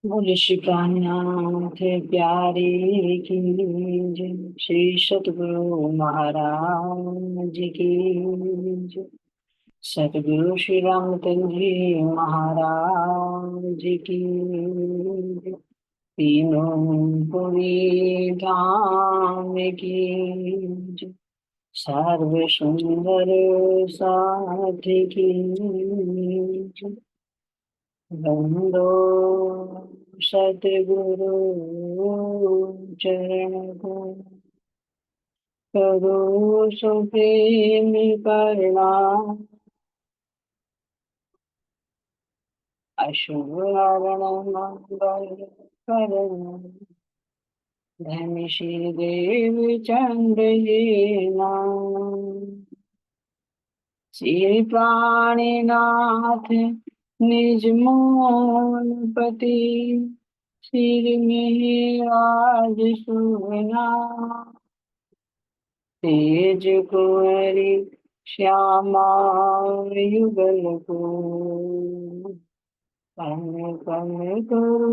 बोले श्री प्राणनाथ प्यारे की जय। श्री सतगुरु महाराज की जय। सतगुरु श्री रामचंद्र जी महाराज की जय। तीनों पुरी धाम की जय। सर्व सुंदर साथी की जय। बंदो सतगुरु चरण को करो सुप्रेम प्रणाम। अशुभ हरण मंगल करण धन श्री देव चंद्र जी नाम। श्री प्राणीनाथ निज मोहन पति सिर में आज सुना। तेज कुंवरी श्यामा युगल को कन कन करो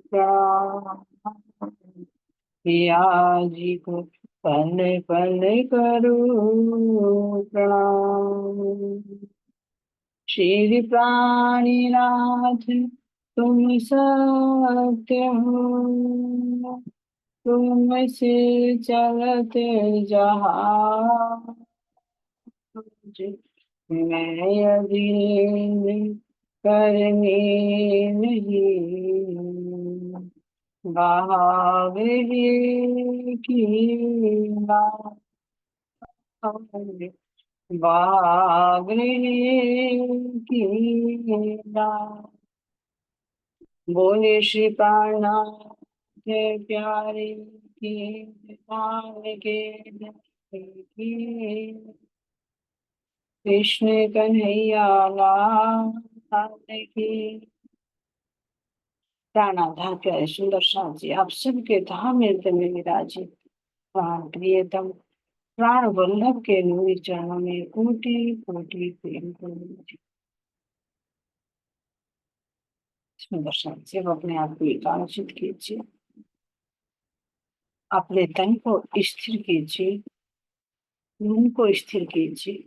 प्रणाम। पिया जी को पल पल करो प्रणाम। श्री प्राणीनाथ तुम सत्य हो, तुम से चलते जहाज। मैं अधीन करने नहीं, बहावे की बावरे की नाव। बोले श्री प्राणनाथ प्यारे की नाम के की। कृष्ण कन्हैया लाल की। प्राणाधार प्यारे सुंदर साथ जी, आप सबके धाम हृदय में विराजे। प्राण प्रियतम प्राण वल्लभ के नूरी चरणों में कोटि कोटि प्रेम करूंगी। सुंदर साथ जी, अब अपने आप को एकाग्रचित कीजिए। अपने तन को स्थिर कीजिए, मन को स्थिर कीजिए,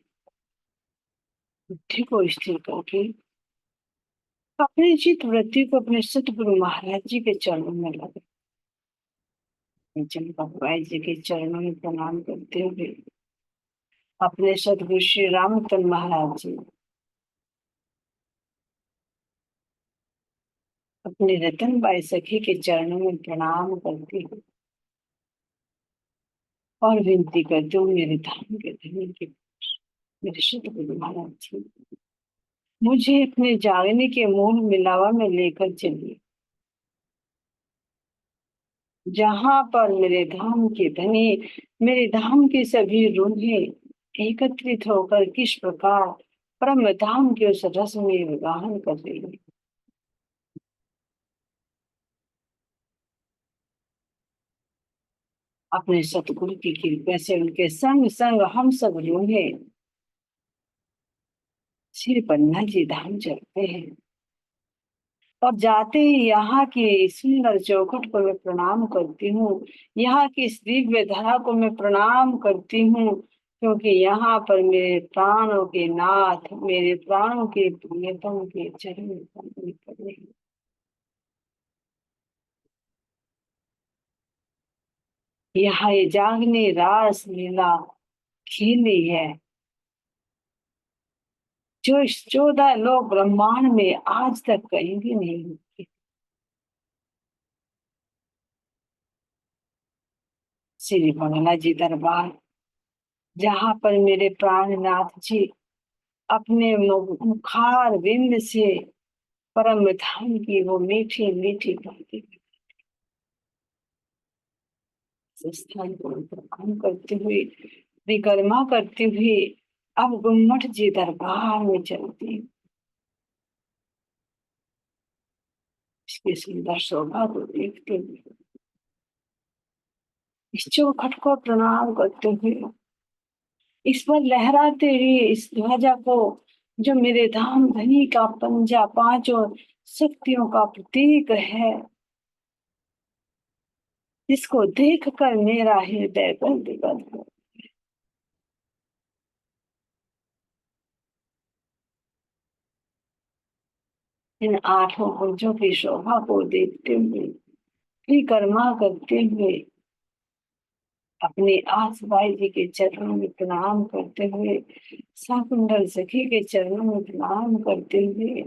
बुद्धि को स्थिर करके अपनी चित वृत्ति को अपने सतगुरु महाराज जी के चरणों में लगे। भगवान जी के चरणों में प्रणाम करते हुए अपने सतगुरु श्री रामचंद्र महाराज जी, अपने रतन बाई सखी के चरणों में प्रणाम करते हुए और विनती करते हूँ, मेरे धाम के धनी के मेरे सतगुरु महाराज जी, मुझे अपने जागने के मूल मिलावा में लेकर चलिए, जहाँ पर मेरे धाम के धनी, मेरे धाम की सभी रूहें एकत्रित होकर किस प्रकार परम धाम के उस रस में विवाहन कर रही है। अपने सतगुरु की कृपा से उनके संग संग हम सब रूहें श्री पन्ना जी धाम चलते हैं और जाते ही यहाँ की सुंदर चौखट को मैं प्रणाम करती हूँ। यहाँ की इस दिव्य धरा को मैं प्रणाम करती हूँ, क्योंकि यहाँ पर मेरे प्राणों के नाथ, मेरे प्राणों के प्रियतम के चरण कमल पड़े हैं। यहाँ ये जागने रास लीला खेली है, जो इस 14 लोक ब्रह्मांड में आज तक कहीं भी नहीं हुई। श्री बंगला जी दरबार, जहाँ पर मेरे प्राणनाथ जी अपने मुखार बिंद से परम धाम की वो मीठी मीठी बातें स्थान को प्रणाम करते हुए, परिक्रमा करते हुए अब गुम्मट जी दरबार में चलती हूँ। इसकी सुंदर शोभा को देखते हुए इस चौखट को प्रणाम करते हुए इस पर लहराते हुए इस ध्वजा को जो मेरे धाम धनी का पंजा, पांचों शक्तियों का प्रतीक है, जिसको देख कर मेरा हृदय गद गद हो। इन आठों भुजों की शोभा को देखते हुए, परिक्रमा करते हुए, अपने आसबाई जी के चरणों में प्रणाम करते हुए, शाकुंतल सखी के चरणों में प्रणाम करते हुए,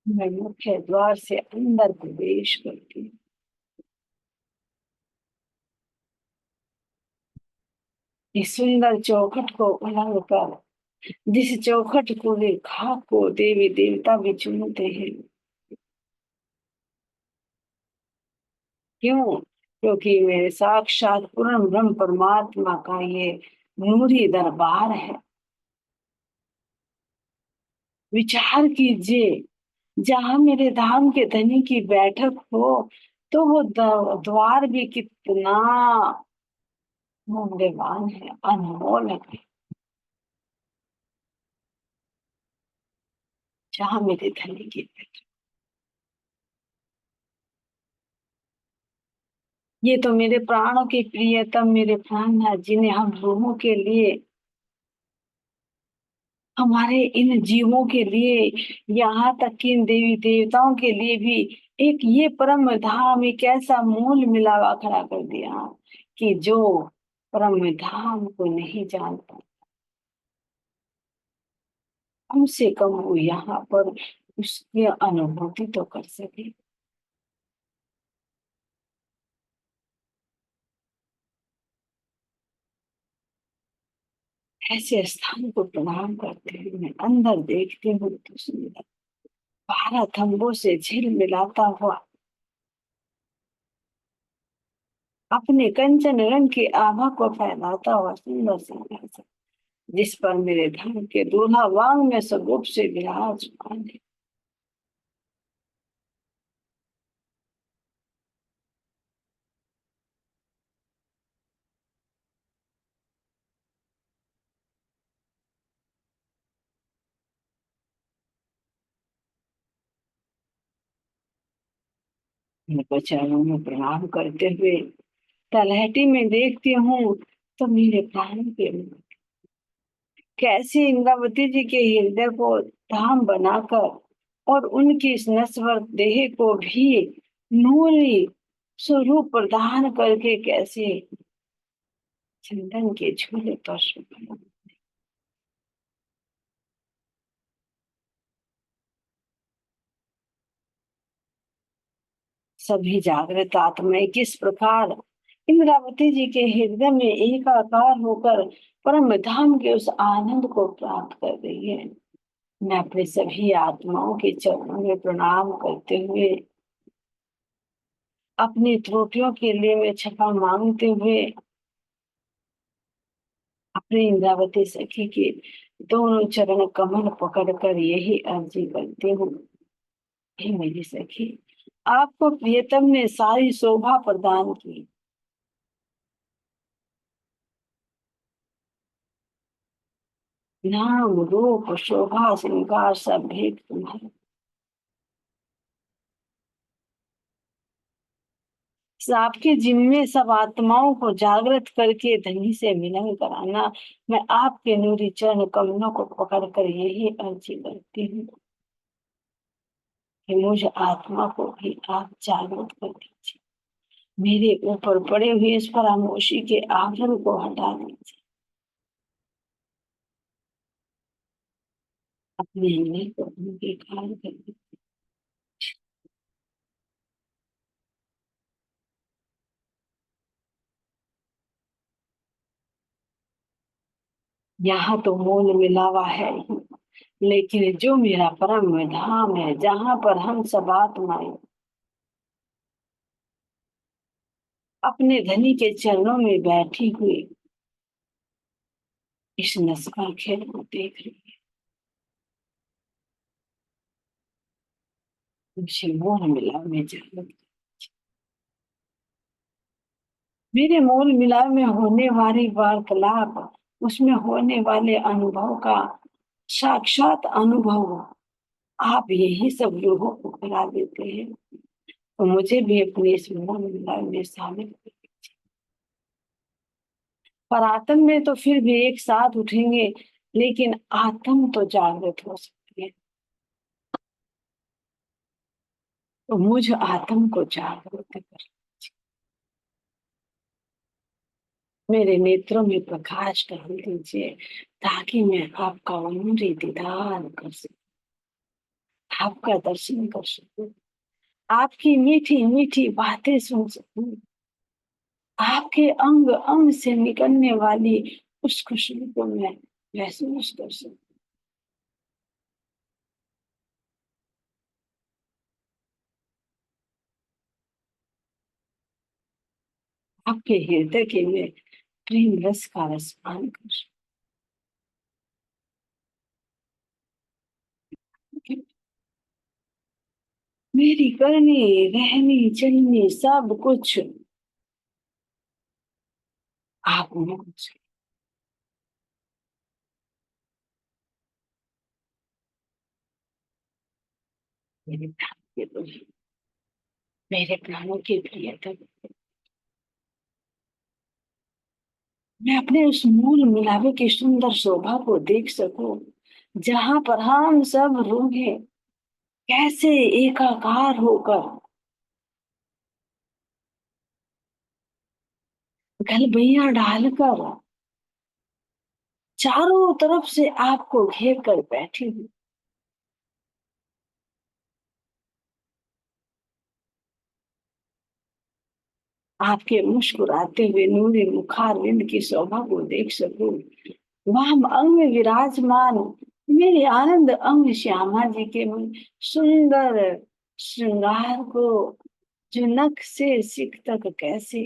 मैं मुख्य द्वार से अंदर प्रवेश करती हूँ। इस सुंदर चौखट को उलंघ कर, जिस चौखट को वे खाक को देवी देवता भी चूमते हैं। क्यों? क्योंकि मेरे साक्षात पूर्ण ब्रह्म परमात्मा का ये नूरी दरबार है। विचार कीजिए, जहाँ मेरे धाम के धनी की बैठक हो, तो वो द्वार भी कितना मूल्यवान है, अनमोल है। जहाँ मेरे धनी की बैठक, ये तो मेरे प्राणों के प्रियतम मेरे प्राणनाथ, जिन्हें हम लोगों के लिए, हमारे इन जीवों के लिए, यहाँ तक कि इन देवी देवताओं के लिए भी एक ये परम धाम एक ऐसा मूल मिलावा खड़ा कर दिया कि जो परम धाम को नहीं जानता, कम से कम वो यहाँ पर उसकी अनुभूति तो कर सके। ऐसे स्थान को प्रणाम करते हुए मैं अंदर देखती हूँ तो सुंदर 12 थंबों से झिल मिलाता हुआ, अपने कंचन रंग की आभा को फैलाता हुआ सुंदर सिंहासन, जिस पर मेरे धर्म के दूल्हा वांग में स्वरूप से विराजमान है। उनको चरणों में प्रणाम करते हुए तलहटी में देखती हूँ, तो मेरे प्राण के कैसे इंद्रावती जी के हृदय को धाम बनाकर और उनकी इस नश्वर देह को भी नूरी स्वरूप प्रदान करके कैसे चंदन के झूले पर सुबह सभी जागृत आत्माएं किस प्रकार इंद्रावती जी के हृदय में एकाकार होकर परम धाम के उस आनंद को प्राप्त कर रही है। मैं अपने सभी आत्माओं के चरणों में प्रणाम करते हुए, अपनी त्रुटियों के लिए मैं क्षमा मांगते हुए, अपने इंद्रावती सखी के दोनों चरण कमल पकड़कर यही अर्जी करती हूँ, हे मेरी सखी, आपको प्रियतम ने सारी शोभा प्रदान की, नाम रूप शोभा श्रृंगार सब भेद तुम्हारे। आपके जिम्मे सब आत्माओं को जागृत करके धनी से मिलन कराना। मैं आपके नूरी चरण कमलों को पकड़कर यही अर्जी करती हूँ कि मुझ आत्मा को भी आप जागृत कर दीजिए, मेरे ऊपर पड़े हुए इस परामोशी के आवरण को हटा दीजिए, अपने अंदर को अंगीकार कर दीजिए। यहाँ तो मोल मिलावा है ही, लेकिन जो मेरा परम धाम है, जहाँ पर हम सब आत्माएं अपने धनी के चरणों में बैठी हुई इस नस्का खेल को देख रही है, मुझे मोल मिलाव में जागृत, मेरे मोल मिलाव में होने वाली वार्तालाप उसमें होने वाले अनुभव का साक्षात अनुभव आप यही सब लोगों को करा देते हैं। तो मुझे भी अपने इस मोह में शामिल कर। पर आत्म में तो फिर भी एक साथ उठेंगे, लेकिन आत्म तो जागृत हो सकती है। तो मुझ आत्म को जागृत कर, मेरे नेत्रों में प्रकाश डाल दीजिए, ताकि मैं आपका उन्नति दीदार कर सकूं, आपका दर्शन कर सकूं, आपकी मीठी मीठी बातें सुन सकूं, आपके अंग अंग से निकलने वाली उस खुशबू को मैं महसूस कर सकूं। आपके हृदय के में प्रेम रस का रसपान कर सकूं। मेरी करनी रहनी चलनी सब कुछ आप में कुछ, मेरे प्राण के दुल्हन, मेरे प्राणों के प्रियतम, मैं अपने उस मूल मिलावे की सुंदर शोभा को देख सकूं, जहां पर हम सब रूहे कैसे एकाकार होकर गलबैया डालकर चारों तरफ से आपको घेर कर बैठी हूँ। आपके मुस्कुराते हुए नूरी मुखारविंद की शोभा को देख सकूं, वाम अंग में विराजमान मेरे आनंद अंग श्यामा जी के सुंदर श्रृंगार को, जो नख से सिख तक कैसे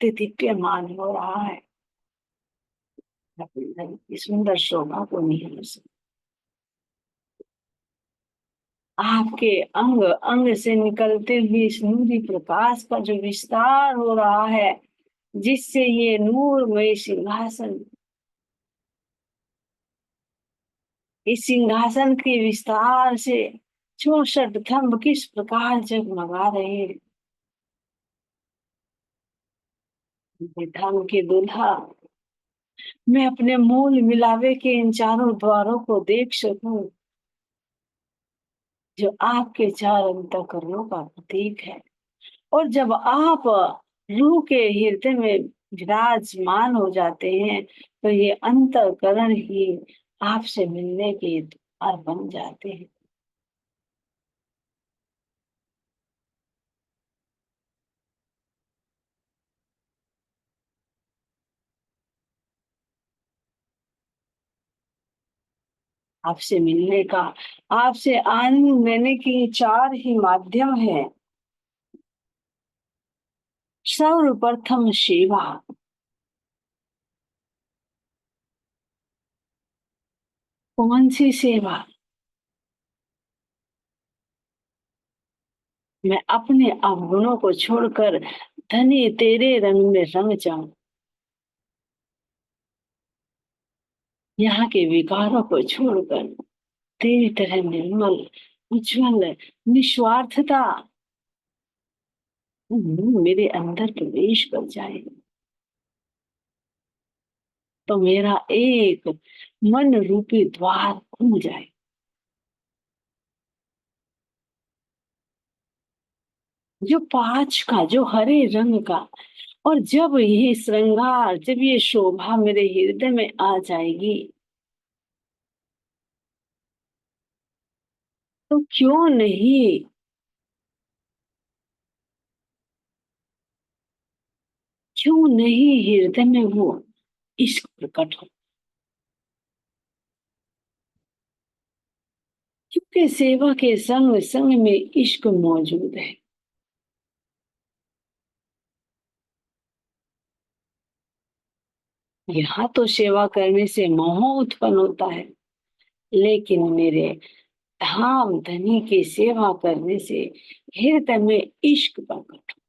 दीप्यमान हो रहा है, अपनी सुंदर शोभा को निहार सकूं। आपके अंग अंग से निकलते हुए इस नूरी प्रकाश का जो विस्तार हो रहा है, जिससे ये नूरमय सिंहासन, इस सिंहासन के विस्तार से 64 थंब किस प्रकार जगमगा रहे हैं। धर्म के दुल्हा, मैं अपने मूल मिलावे के इन चारों द्वारों को देख सकूं, जो आपके चार अंतःकरणों का प्रतीक है। और जब आप रूह के हृदय में विराजमान हो जाते हैं, तो ये अंतःकरण ही आपसे मिलने के द्वार बन जाते हैं। आपसे मिलने का, आपसे आनंद लेने के चार ही माध्यम है। सर्वप्रथम सेवा, कौन सी सेवा? मैं अपने अवगुणों को छोड़कर धनी तेरे रंग में रंग जाऊं, यहाँ के विकारों को छोड़कर तेरी तरह निर्मल उज्जवल निस्वार्थता मेरे अंदर प्रवेश कर जाए, तो मेरा एक मन रूपी द्वार खुल जाए। जो पांच का, जो हरे रंग का, और जब ये श्रृंगार, जब ये शोभा मेरे हृदय में आ जाएगी, तो क्यों नहीं, क्यों नहीं हृदय में वो इश्क प्रकट हो। क्योंकि सेवा के संग संग में इश्क मौजूद है। यहाँ तो सेवा करने से मोह उत्पन्न होता है, लेकिन मेरे धाम धनी की सेवा करने से हृदय में इश्क प्रकट हो।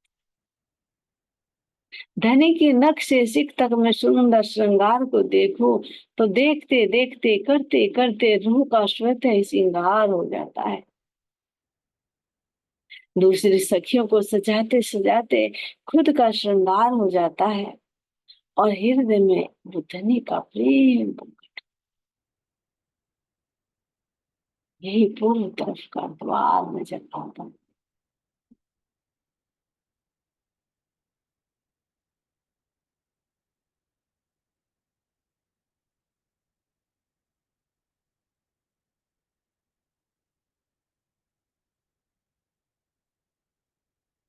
धनी की नख से सिख तक में सुंदर श्रृंगार को देखो, तो देखते देखते करते करते रूह का श्वेत श्रृंगार हो जाता है। दूसरी सखियों को सजाते सजाते खुद का श्रृंगार हो जाता है, और हृदय में वो धनी का प्रेम, यही पूर्व तरफ का द्वार नजर आता है।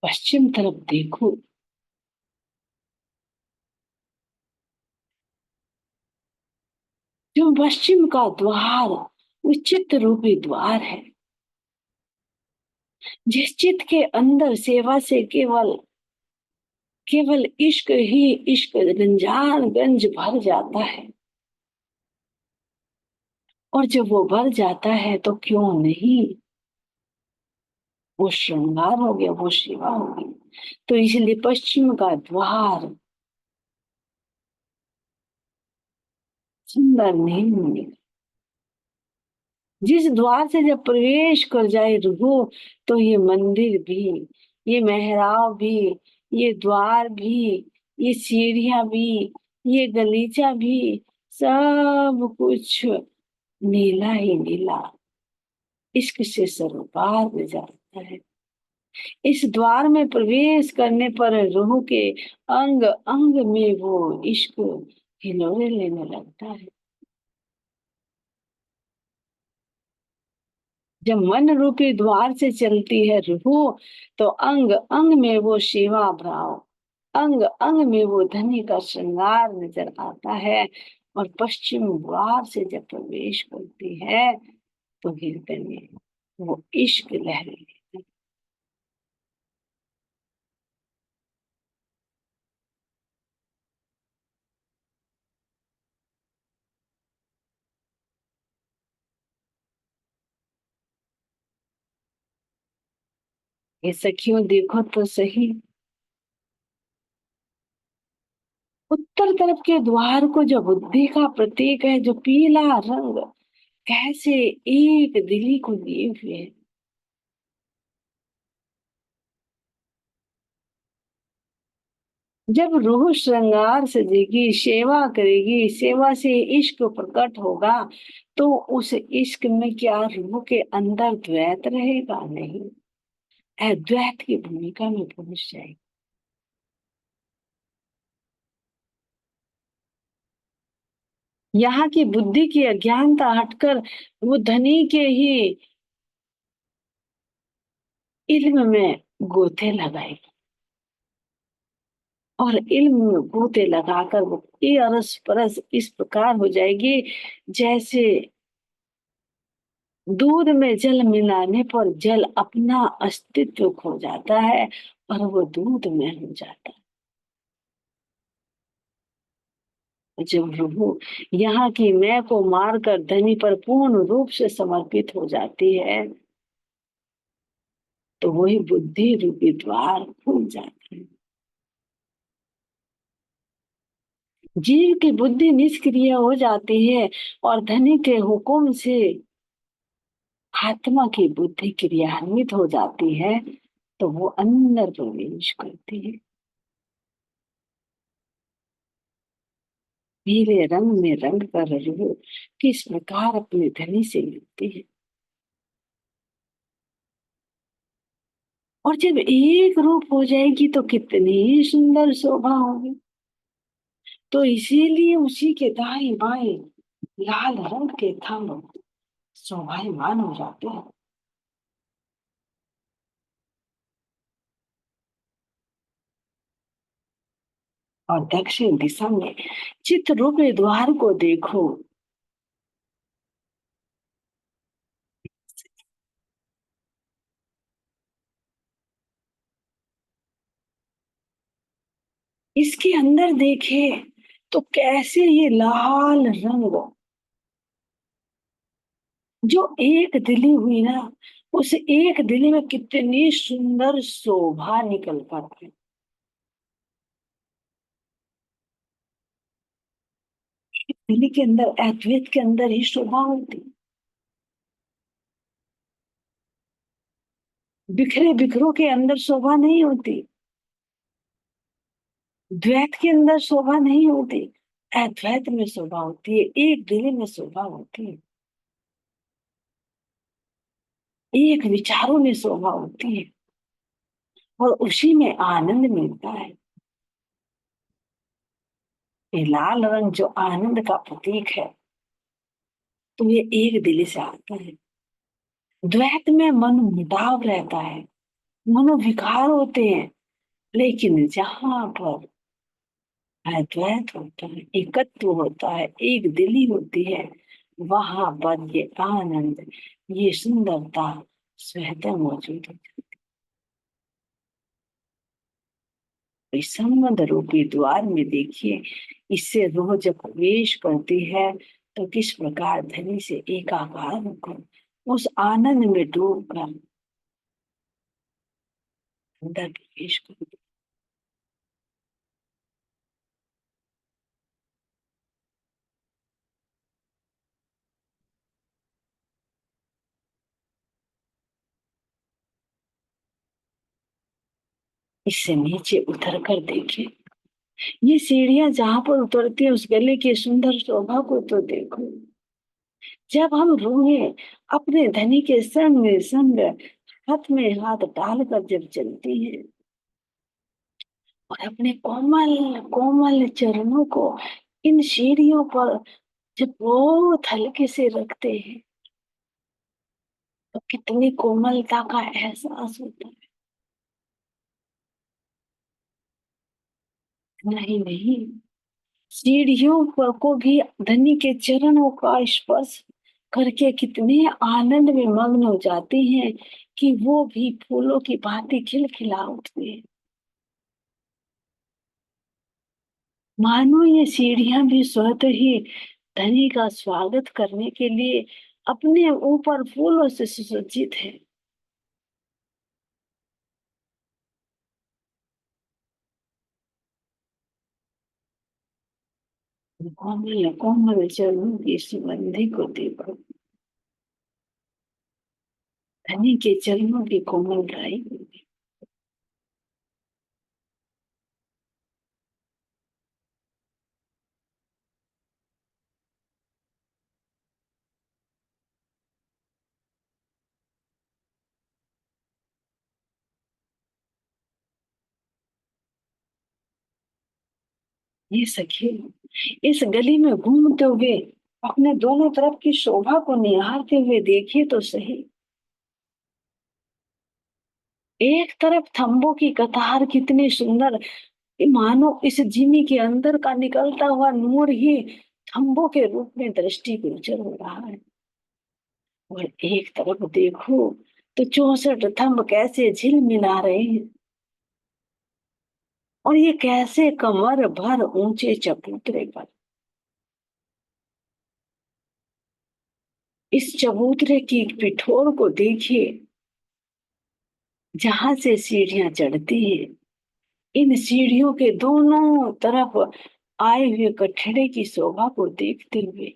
पश्चिम तरफ देखो, जो पश्चिम का द्वार वो चित्त रूपी द्वार है। जिस चित्त के अंदर सेवा से केवल केवल इश्क ही इश्क गंजान गंज भर जाता है, और जब वो भर जाता है तो क्यों नहीं, वो श्रृंगार हो गया, वो सेवा हो गई। तो इसलिए पश्चिम का द्वार सुंदर नहीं होने, जिस द्वार से जब प्रवेश कर जाए रूह, तो ये मंदिर भी, ये मेहराब भी, ये द्वार भी, ये सीढ़ियां भी, ये गलीचा भी, सब कुछ नीला ही नीला इश्क से सरोकार में जाता है। इस द्वार में प्रवेश करने पर रूह के अंग अंग में वो इश्क हिलोरे लेने लगता है। जब मन रूपी द्वार से चलती है रूह, तो अंग अंग में वो शिवा भाव, अंग अंग में वो धनी का श्रृंगार नजर आता है। और पश्चिम द्वार से जब प्रवेश करती है, तो हृदय में वो इश्क लहरे। ये सखियों देखो तो सही, उत्तर तरफ के द्वार को जो बुद्धि का प्रतीक है, जो पीला रंग कैसे एक दिली को लिए हुए है। जब रूह श्रृंगार सजेगी, सेवा करेगी, सेवा से इश्क प्रकट होगा, तो उस इश्क में क्या रूह के अंदर द्वैत रहेगा? नहीं, अद्वैत की भूमिका में पहुंच जाएगी। यहाँ की बुद्धि की अज्ञानता हटकर वो धनी के ही इल्म में गोते लगाएगी, और इल्म में गोते लगाकर वो ये अरस परस इस प्रकार हो जाएगी, जैसे दूध में जल मिलाने पर जल अपना अस्तित्व खो जाता है, और वो दूध में हो जाता है। जब रूह यहाँ की मैं को मारकर धनी पर पूर्ण रूप से समर्पित हो जाती है, तो वही बुद्धि रूपी द्वार खुल जाता है। जीव की बुद्धि निष्क्रिय हो जाती है, और धनी के हुक्म से आत्मा की बुद्धि क्रियान्वित हो जाती है, तो वो अंदर प्रवेश करती है। पीले रंग में रंग कर रूह किस प्रकार अपने धनी से मिलती है, और जब एक रूप हो जाएगी तो कितनी सुंदर शोभा होगी। तो इसीलिए उसी के दाएं बाएं लाल रंग के थंब शोभायमान हो जाते हैं। और दक्षिण दिशा में चित्त रूपी द्वार को देखो, इसके अंदर देखे तो कैसे ये लाल रंग जो एक दिली हुई ना, उस एक दिली में कितनी सुंदर शोभा निकल कर है। दिल्ली के अंदर, अद्वैत के अंदर ही शोभा होती। बिखरे बिखरों के अंदर शोभा नहीं होती, द्वैत के अंदर शोभा नहीं होती, अद्वैत में शोभा होती है, एक दिल में शोभा होती है, एक विचारों में शोभा होती है, और उसी में आनंद मिलता है। ये लाल रंग जो आनंद का प्रतीक है, तो ये एक दिल से आता है। द्वैत में मन मुटाव रहता है, मनोविकार होते हैं, लेकिन जहां पर अद्वैत होता है, एकत्व होता है, एक दिली होती है, वहां पर ये आनंद, ये सुंदरता स्वतः मौजूद है। इस संबंध रूपी द्वार में देखिए, इससे रूह जब प्रवेश करती है, तो किस प्रकार धनी से एकाकार होकर उस आनंद में डूब कर अंदर प्रवेश करती। इससे नीचे उतर कर देखिए, ये सीढ़ियां जहां पर उतरती है, उस गले की सुंदर शोभा को तो देखो। जब हम रूहें अपने धनी के संग संग हाथ में हाथ डालकर जब चलती है, और अपने कोमल कोमल चरणों को इन सीढ़ियों पर जब बहुत हल्के से रखते हैं, तो कितनी कोमलता का एहसास होता है। नहीं नहीं, सीढ़ियों पर को भी धनी के चरणों का स्पर्श करके कितने आनंद में मग्न हो जाती हैं, कि वो भी फूलों की भांति खिलखिला उठती है। मानो ये सीढ़ियां भी स्वतः ही धनी का स्वागत करने के लिए अपने ऊपर फूलों से सुसज्जित है। कोमल कोमल चरणों की सुगंधि को देखो, धनी के चरणों की कोमलताई को देखो। ये सखी इस गली में घूमते हुए अपने दोनों तरफ की शोभा को निहारते हुए देखिए तो सही। एक तरफ थंबों की कतार कितनी सुंदर, मानो इस जिमी के अंदर का निकलता हुआ नूर ही थंबों के रूप में दृष्टि गोचर हो रहा है। और एक तरफ देखो तो 64 थंब कैसे झिलमिला रहे हैं, और ये कैसे कमर भर ऊंचे चबूतरे पर। इस चबूतरे की पिठोर को देखिए, जहां से सीढ़ियां चढ़ती हैं, इन सीढ़ियों के दोनों तरफ आए हुए कठड़े की शोभा को देखते हुए,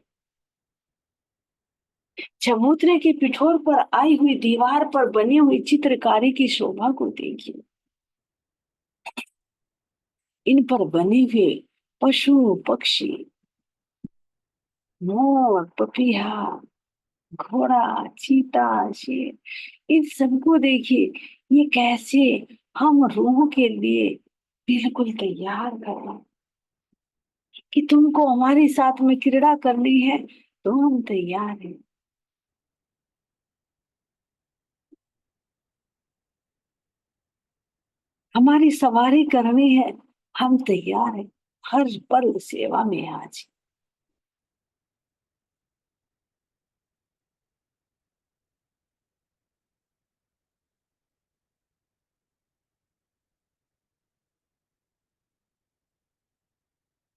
चबूतरे की पिठोर पर आई हुई दीवार पर बनी हुई चित्रकारी की शोभा को देखिए, इन पर बने हुए पशु पक्षी, मोर पपीहा, घोड़ा, चीता, शेर, इन सबको देखिए, ये कैसे हम रूह के लिए बिल्कुल तैयार कर रहे हैं, कि तुमको हमारे साथ में क्रीड़ा करनी है तो हम तैयार हैं। हमारी सवारी करनी है, हम तैयार हैं, हर पल सेवा में आज।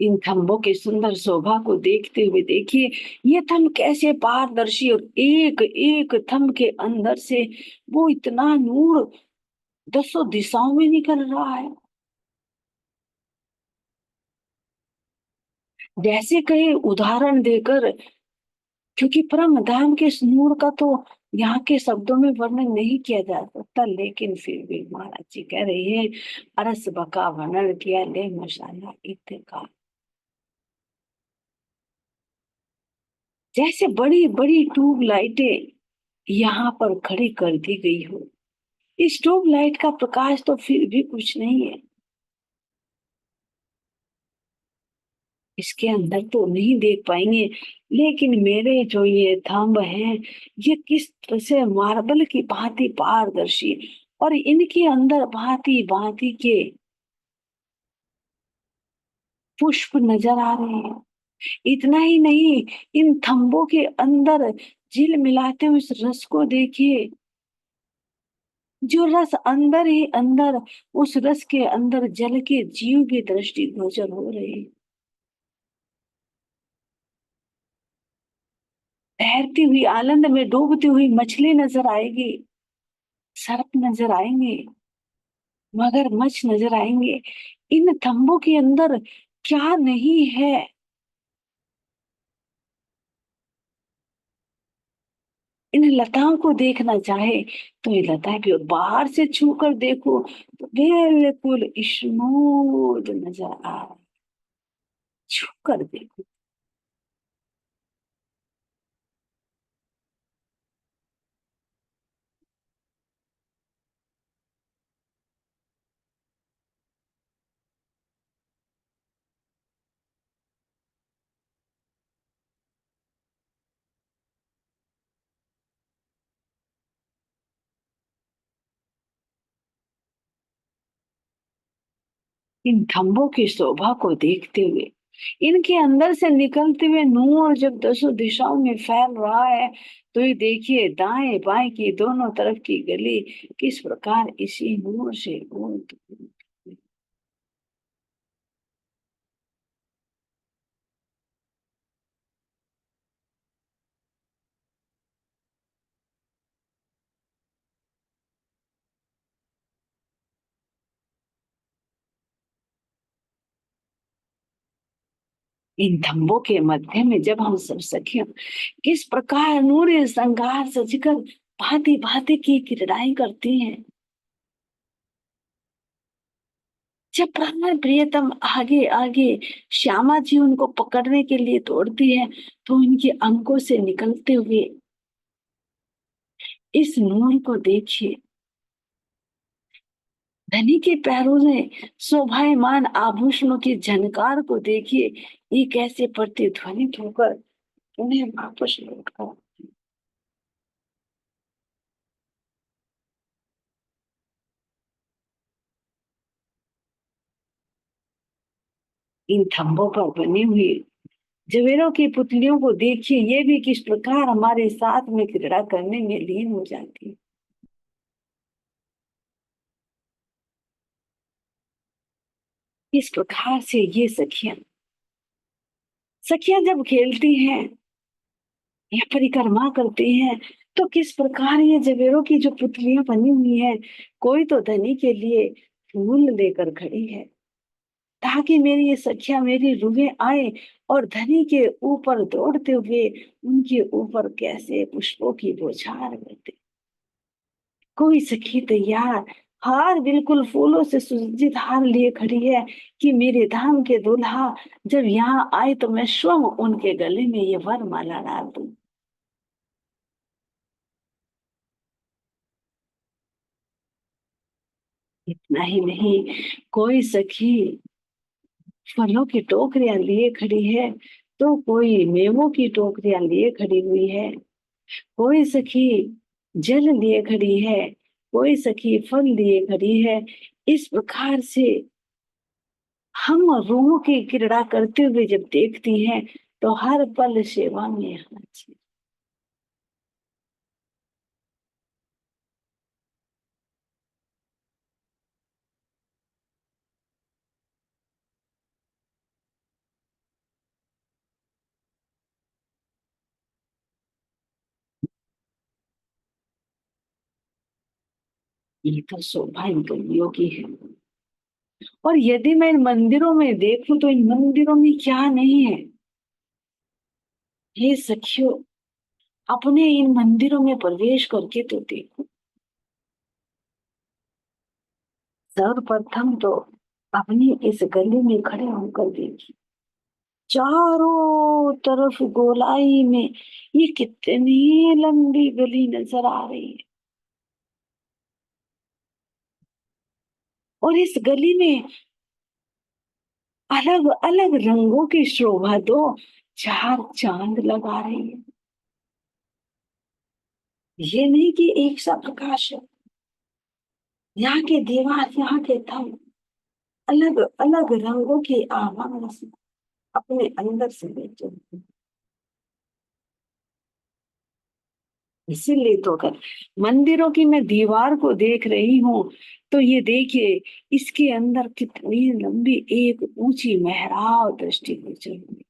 इन थंबों की सुंदर शोभा को देखते हुए देखिए, ये थंब कैसे पारदर्शी, और एक एक थंब के अंदर से वो इतना नूर दसों दिशाओं में निकल रहा है। जैसे कई उदाहरण देकर, क्योंकि परम धाम के इस नूर का तो यहाँ के शब्दों में वर्णन नहीं किया जा सकता, लेकिन फिर भी महाराज जी कह रही है, अरस बका वर्णन किया ले मशाला इत्तेका। जैसे बड़ी बड़ी ट्यूब लाइटें यहाँ पर खड़ी कर दी गई हो, इस ट्यूब लाइट का प्रकाश तो फिर भी कुछ नहीं है, इसके अंदर तो नहीं देख पाएंगे। लेकिन मेरे जो ये थंब हैं, ये किस तरह से मार्बल की भांति पारदर्शी, और इनके अंदर भांति भांति के पुष्प नजर आ रहे हैं। इतना ही नहीं, इन थंबों के अंदर झिल मिलाते हुए इस रस को देखिए, जो रस अंदर ही अंदर, उस रस के अंदर जल के जीव की दृष्टि गोचर हो रही है। तैरती हुई आनंद में डूबती हुई मछली नजर आएगी, सर्प नजर आएंगे, मगरमच्छ नजर आएंगे। इन थंबों के अंदर क्या नहीं है। इन लताओं को देखना चाहे तो ये लताएं भी बाहर से छू कर देखो तो बिल्कुल स्मूथ नजर आ रहा है। छू कर देखो। इन थंबों की शोभा को देखते हुए, इनके अंदर से निकलते हुए नूर जब दसों दिशाओं में फैल रहा है, तो ये देखिए दाएं बाएं की दोनों तरफ की गली किस प्रकार इसी नूर से इन धम्बों के मध्य में जब हम सब सखियों किस प्रकार नूर श्रृंगार सजकर भांति भांति की क्रीड़ाएं करती हैं, जब प्राण प्रियतम आगे आगे श्यामा जी उनको पकड़ने के लिए दौड़ती है, तो उनके अंगों से निकलते हुए इस नूर को देखिए, धनी के पैरों में शोभायमान आभूषणों की झनकार को देखिए, ये कैसे प्रतिध्वनित होकर उन्हें वापस लौटकर इन थंबों पर बनी हुई जवेरों की पुतलियों को देखिए, ये भी किस प्रकार हमारे साथ में क्रीड़ा करने में लीन हो जाती है। इस प्रकार से ये सखियां सखियां जब खेलती हैं या परिक्रमा करती हैं, तो किस प्रकार ये जवेरों की जो पुतलियां बनी हुई हैं, कोई तो धनी के लिए फूल लेकर खड़ी है, ताकि मेरी ये सखियां मेरी रूहें आए और धनी के ऊपर दौड़ते हुए उनके ऊपर कैसे पुष्पों की बौछार करते। कोई सखी तैयार हार बिल्कुल फूलों से सुसज्जित हार लिए खड़ी है कि मेरे धाम के दूल्हा जब यहाँ आए तो मैं स्वयं उनके गले में ये वर माला डाल दूं। इतना ही नहीं, कोई सखी फलों की टोकरियां लिए खड़ी है, तो कोई मेवों की टोकरियां लिए खड़ी हुई है, कोई सखी जल लिए खड़ी है, कोई सखी फल लिए खड़ी है। इस प्रकार से हम रूह की क्रीड़ा करते हुए जब देखती हैं, तो हर पल सेवा में हाजिर। ये तो सौभाग्य योगी है। और यदि मैं इन मंदिरों में देखूं तो इन मंदिरों में क्या नहीं है। हे सखियों, अपने इन मंदिरों में प्रवेश करके तो देखो। सर्वप्रथम तो अपनी इस गली में खड़े होकर देखिए, चारों तरफ गोलाई में ये कितनी लंबी गली नजर आ रही है। और इस गली में अलग अलग रंगों की शोभा दो चार चांद लगा रही है। ये नहीं कि एक सा प्रकाश है। यहाँ के दीवार, यहाँ के थंब अलग अलग रंगों के आवाज से अपने अंदर से लेते हैं। इसीलिए तो अगर मंदिरों की मैं दीवार को देख रही हूँ, तो ये देखिए, इसके अंदर कितनी लंबी एक ऊंची मेहराब दृष्टि गोचर हुई।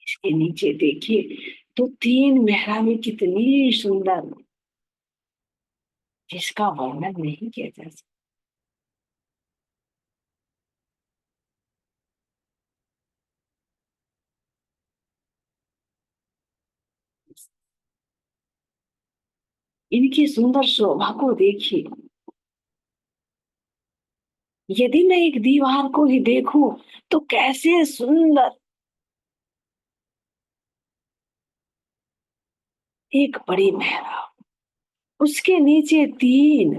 इसके नीचे देखिए तो तीन मेहराबें कितनी सुंदर, जिसका वर्णन नहीं किया जा सकता। इनकी सुंदर शोभा को देखिए। यदि मैं एक दीवार को ही देखूं तो कैसे सुंदर, एक बड़ी मेहराब, उसके नीचे तीन,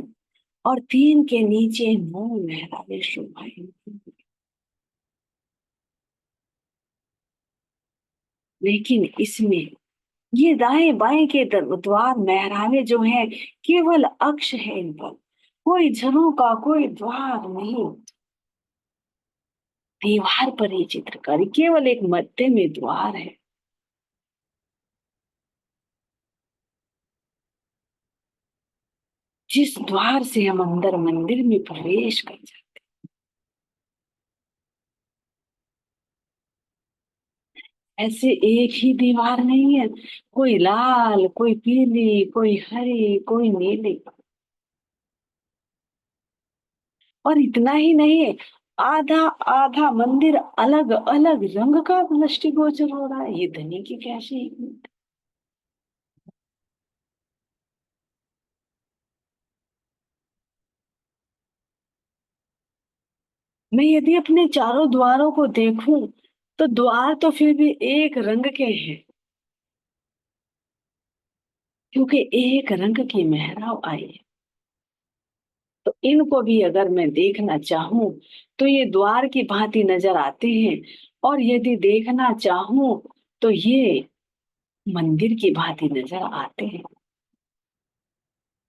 और तीन के नीचे नौ मेहराबें शोभाएं। लेकिन इसमें ये दाएं बाएं के द्वार मेहराबें जो हैं, केवल अक्ष है इन पर, कोई झरोका कोई द्वार नहीं। दीवार पर ये चित्रकारी, केवल एक मध्य में द्वार है। जिस द्वार से हम अंदर मंदिर में प्रवेश कर जाते। ऐसे एक ही दीवार नहीं है, कोई लाल कोई पीली कोई हरी कोई नीली। और इतना ही नहीं है, आधा आधा मंदिर अलग अलग रंग का दृष्टिगोचर हो रहा है। ये धनी की कैसी हिकमत। मैं यदि अपने चारों द्वारों को देखूं, तो द्वार तो फिर भी एक रंग के हैं, क्योंकि एक रंग की मेहराब आई है। तो इनको भी अगर मैं देखना चाहूं, तो ये द्वार की भांति नजर आते हैं। और यदि देखना चाहूं, तो ये मंदिर की भांति नजर आते हैं।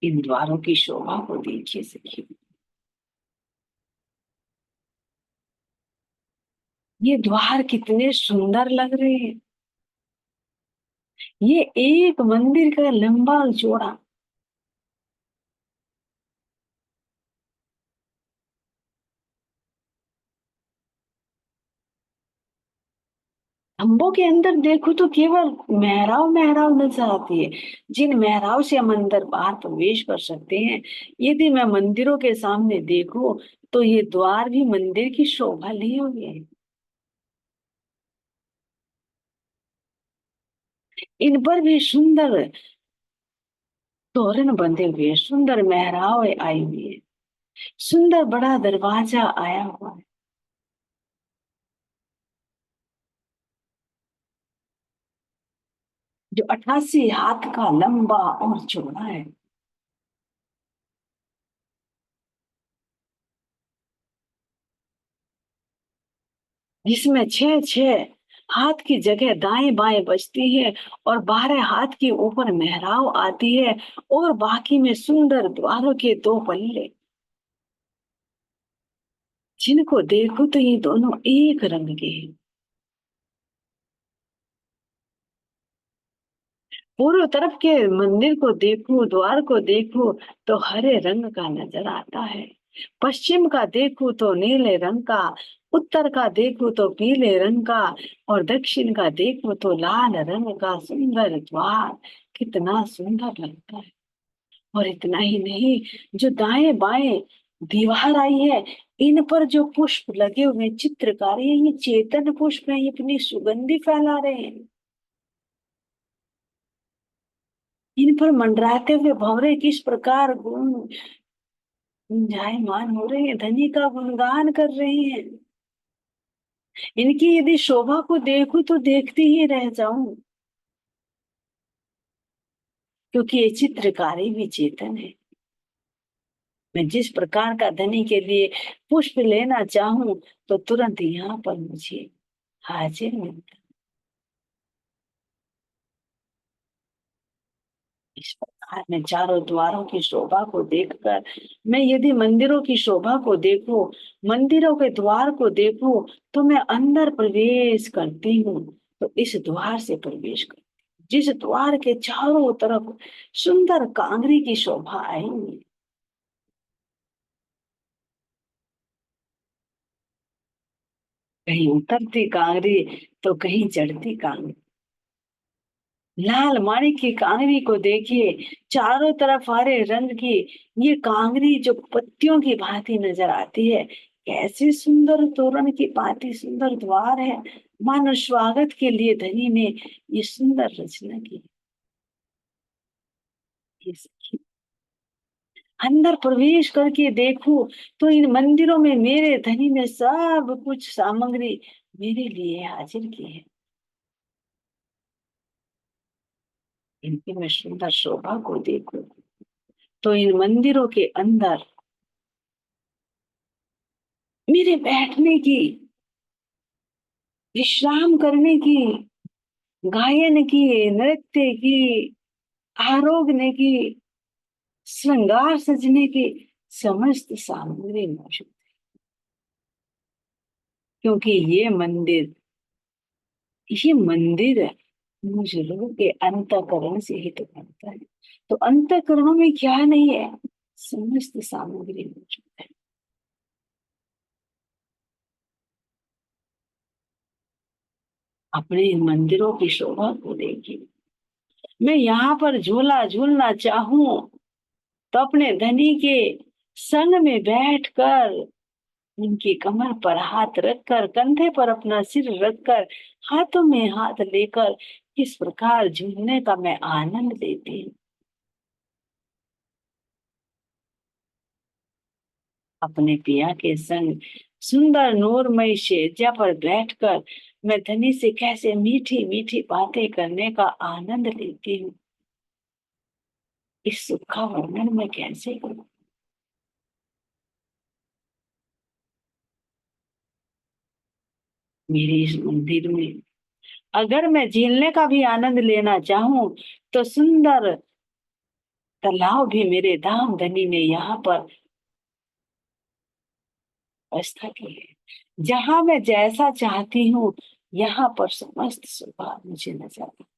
इन द्वारों की शोभा को देखिए सखिए। ये द्वार कितने सुंदर लग रहे हैं। ये एक मंदिर का लंबा चौड़ा, खम्भों के अंदर देखो तो केवल मेहराब मेहराब नजर आती है, जिन मेहराब से हम अंदर बाहर प्रवेश कर सकते हैं। यदि मैं मंदिरों के सामने देखूं, तो ये द्वार भी मंदिर की शोभा लिए हुए हैं। इन पर भी सुंदर तोरण बंधे हुए हैं, सुंदर मेहराब आई हुई है, सुंदर बड़ा दरवाजा आया हुआ है, जो 88 हाथ का लंबा और चौड़ा है। जिसमें छह छह हाथ की जगह दाएं बाएं बचती है, और 12 हाथ के ऊपर मेहराब आती है, और बाकी में सुंदर द्वारों के दो पल्ले, जिनको देखो तो ये दोनों एक रंग के हैं। पूर्व तरफ के मंदिर को देखो, द्वार को देखो, तो हरे रंग का नजर आता है। पश्चिम का देखो तो नीले रंग का, उत्तर का देखो तो पीले रंग का, और दक्षिण का देखो तो लाल रंग का सुंदर द्वार कितना सुंदर लगता है। और इतना ही नहीं, जो दाएं बाएं दीवार आई है, इन पर जो पुष्प लगे हुए हैं, चित्रकारी है, ये चेतन पुष्प है, ये अपनी सुगंधि फैला रहे हैं। इन पर मंडराते हुए भंवरे किस प्रकार गुण गुंजायमान हो रहे हैं, धनी का गुणगान कर रहे हैं। इनकी यदि शोभा को देखूं तो देखती ही रह जाऊं, क्योंकि ये चित्रकारी भी चेतन है। मैं जिस प्रकार का धनी के लिए पुष्प लेना चाहूं तो तुरंत यहाँ पर मुझे हाजिर मिलता। इस प्रकार मैं चारों द्वारों की शोभा को देखकर, मैं यदि मंदिरों की शोभा को देखूं, मंदिरों के द्वार को देखूं, तो मैं अंदर प्रवेश करती हूँ। तो इस द्वार से प्रवेश कर, जिस द्वार के चारों तरफ सुंदर कांगरी की शोभा आएंगी। कहीं उतरती कांगरी तो कहीं चढ़ती कांगरी। लाल माणिक की कांगरी को देखिए, चारों तरफ हरे रंग की ये कांगरी जो पत्तियों की भांति नजर आती है। कैसी सुंदर तोरण की भांति सुंदर द्वार है। मानव स्वागत के लिए धनी ने ये सुंदर रचना की। ये अंदर प्रवेश करके देखो तो इन मंदिरों में मेरे धनी ने सब कुछ सामग्री मेरे लिए हाजिर की है। इनकी मैं सुंदर शोभा को देखो तो इन मंदिरों के अंदर मेरे बैठने की, विश्राम करने की, गायन की, नृत्य की, आरोगने की, श्रृंगार सजने की समस्त सामग्री मौजूद। क्योंकि ये मंदिर मुझ लोगों के अंतःकरण से ही तो बनता है। तो अंतःकरणों में क्या नहीं है, समस्त सामग्री मौजूद है। अपने इन मंदिरों की शोभा को देखिए। मैं यहाँ पर झूला झूलना चाहूं तो अपने धनी के संग में बैठकर, उनकी कमर पर हाथ रखकर, कंधे पर अपना सिर रखकर, हाथों में हाथ लेकर किस प्रकार झूलने का मैं आनंद लेती हूँ। अपने पिया के संग सुंदर नूरमय शेजा पर बैठकर मैं धनी से कैसे मीठी मीठी बातें करने का आनंद लेती हूँ। इस सुख का वर्णन मैं कैसे करूं। मेरे इस मंदिर में अगर मैं झीलने का भी आनंद लेना चाहूं तो सुंदर तालाब भी मेरे धाम धनी ने यहाँ पर व्यवस्था की है। जहां मैं जैसा चाहती हूँ यहाँ पर समस्त सुविधा मुझे नजर आती है।